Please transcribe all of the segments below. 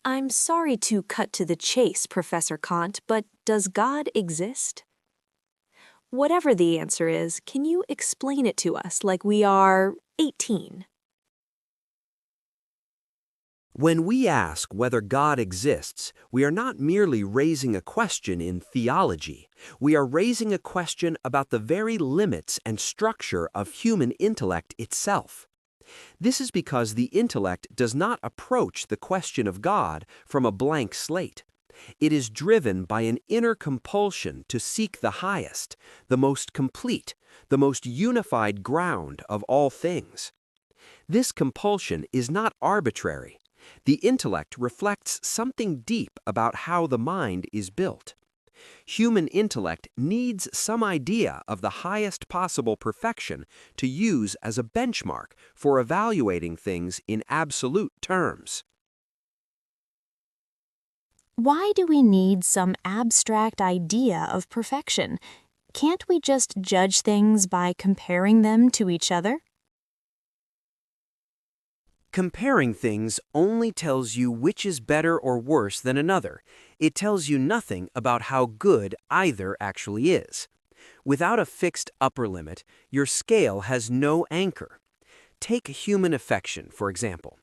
I'm sorry to cut to the chase, Professor Kant, but does God exist? Whatever the answer is, can you explain it to us like we are 18? When we ask whether God exists, we are not merely raising a question in theology. We are raising a question about the very limits and structure of human intellect itself. This is because the intellect does not approach the question of God from a blank slate. It is driven by an inner compulsion to seek the highest, the most complete, the most unified ground of all things. This compulsion is not arbitrary. The intellect reflects something deep about how the mind is built. Human intellect needs some idea of the highest possible perfection to use as a benchmark for evaluating things in absolute terms. Why do we need some abstract idea of perfection? Can't we just judge things by comparing them to each other? Comparing things only tells you which is better or worse than another. It tells you nothing about how good either actually is. Without a fixed upper limit, your scale has no anchor. Take human affection, for example.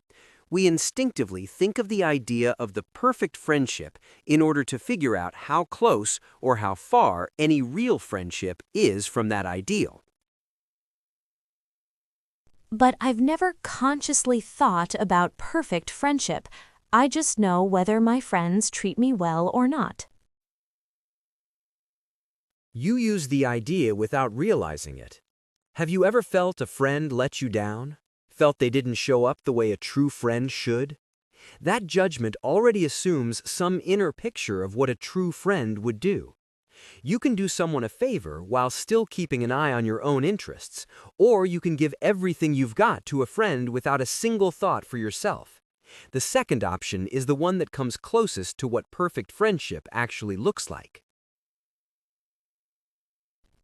We instinctively think of the idea of the perfect friendship in order to figure out how close or how far any real friendship is from that ideal. But I've never consciously thought about perfect friendship. I just know whether my friends treat me well or not. You use the idea without realizing it. Have you ever felt a friend let you down? Felt they didn't show up the way a true friend should? That judgment already assumes some inner picture of what a true friend would do. You can do someone a favor while still keeping an eye on your own interests, or you can give everything you've got to a friend without a single thought for yourself. The second option is the one that comes closest to what perfect friendship actually looks like.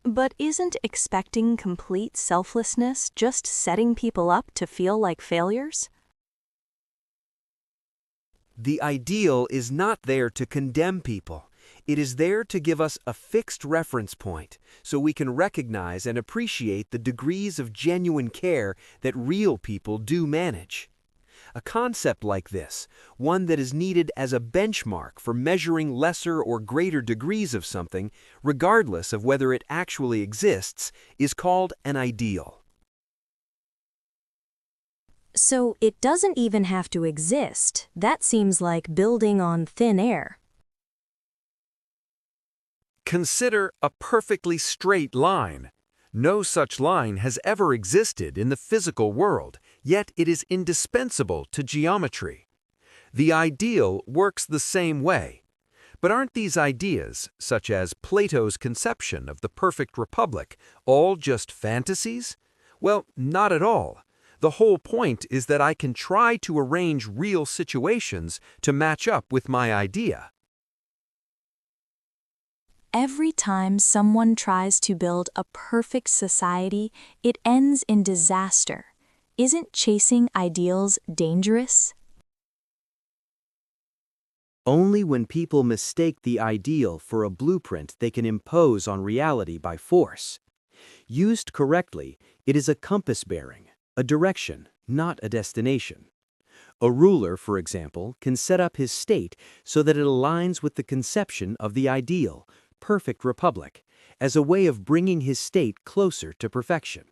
But isn't expecting complete selflessness just setting people up to feel like failures? The ideal is not there to condemn people. It is there to give us a fixed reference point so we can recognize and appreciate the degrees of genuine care that real people do manage. A concept like this, one that is needed as a benchmark for measuring lesser or greater degrees of something, regardless of whether it actually exists, is called an ideal. So it doesn't even have to exist. That seems like building on thin air. Consider a perfectly straight line. No such line has ever existed in the physical world, yet it is indispensable to geometry. The ideal works the same way. But aren't these ideas, such as Plato's conception of the perfect republic, all just fantasies? Well, not at all. The whole point is that I can try to arrange real situations to match up with my idea. Every time someone tries to build a perfect society, it ends in disaster. Isn't chasing ideals dangerous? Only when people mistake the ideal for a blueprint they can impose on reality by force. Used correctly, it is a compass bearing, a direction, not a destination. A ruler, for example, can set up his state so that it aligns with the conception of the ideal, perfect republic, as a way of bringing his state closer to perfection.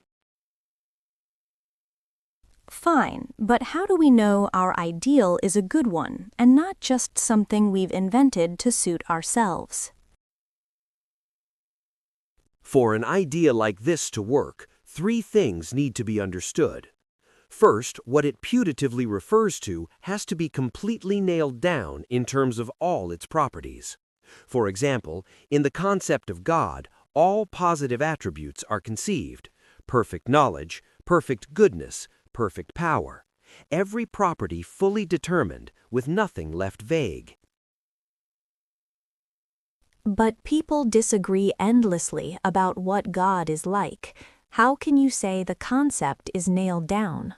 Fine, but how do we know our ideal is a good one and not just something we've invented to suit ourselves? For an idea like this to work, three things need to be understood. First, what it putatively refers to has to be completely nailed down in terms of all its properties. For example, in the concept of God, all positive attributes are conceived: perfect knowledge, perfect goodness, perfect power. Every property fully determined, with nothing left vague. But people disagree endlessly about what God is like. How can you say the concept is nailed down?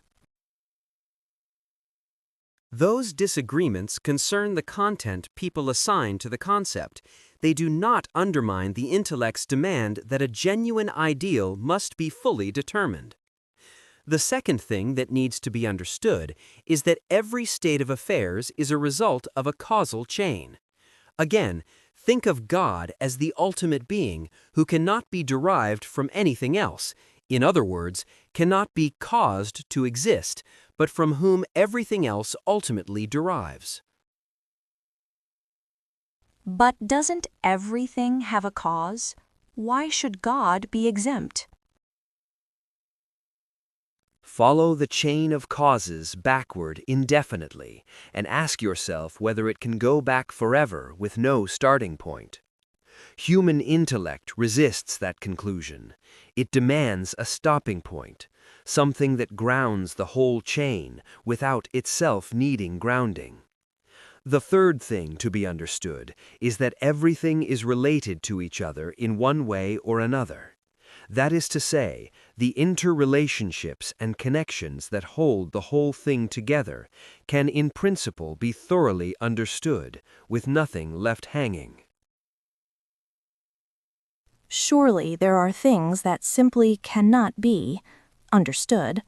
Those disagreements concern the content people assign to the concept. They do not undermine the intellect's demand that a genuine ideal must be fully determined. The second thing that needs to be understood is that every state of affairs is a result of a causal chain. Again, think of God as the ultimate being who cannot be derived from anything else, in other words, cannot be caused to exist, but from whom everything else ultimately derives. But doesn't everything have a cause? Why should God be exempt? Follow the chain of causes backward indefinitely and ask yourself whether it can go back forever with no starting point. Human intellect resists that conclusion. It demands a stopping point, something that grounds the whole chain without itself needing grounding. The third thing to be understood is that everything is related to each other in one way or another. That is to say, the interrelationships and connections that hold the whole thing together can in principle be thoroughly understood, with nothing left hanging. Surely there are things that simply cannot be understood.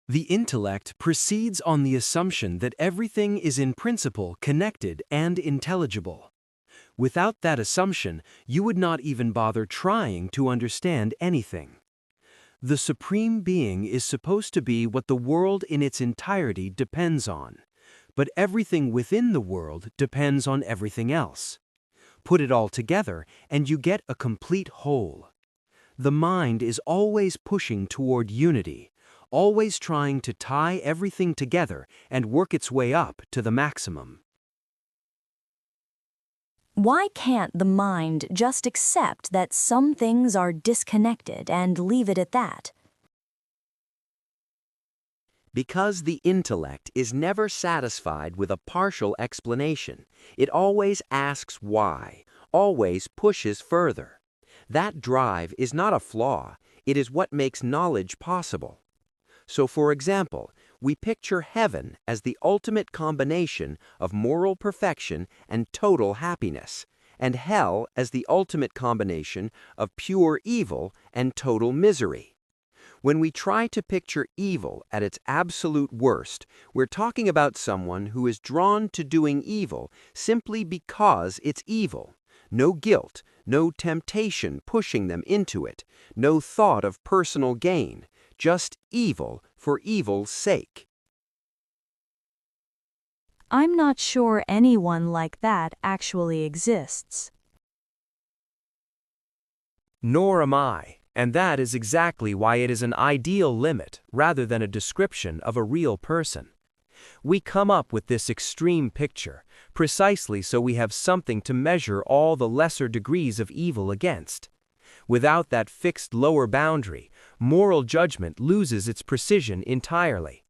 The intellect proceeds on the assumption that everything is in principle connected and intelligible. Without that assumption, you would not even bother trying to understand anything. The Supreme Being is supposed to be what the world in its entirety depends on, but everything within the world depends on everything else. Put it all together, and you get a complete whole. The mind is always pushing toward unity, always trying to tie everything together and work its way up to the maximum. Why can't the mind just accept that some things are disconnected and leave it at that? Because the intellect is never satisfied with a partial explanation. It always asks why, always pushes further. That drive is not a flaw, it is what makes knowledge possible. So, for example, we picture heaven as the ultimate combination of moral perfection and total happiness, and hell as the ultimate combination of pure evil and total misery. When we try to picture evil at its absolute worst, we're talking about someone who is drawn to doing evil simply because it's evil. No guilt, no temptation pushing them into it, no thought of personal gain, just evil for evil's sake. I'm not sure anyone like that actually exists. Nor am I, and that is exactly why it is an ideal limit rather than a description of a real person. We come up with this extreme picture precisely so we have something to measure all the lesser degrees of evil against. Without that fixed lower boundary, moral judgment loses its precision entirely.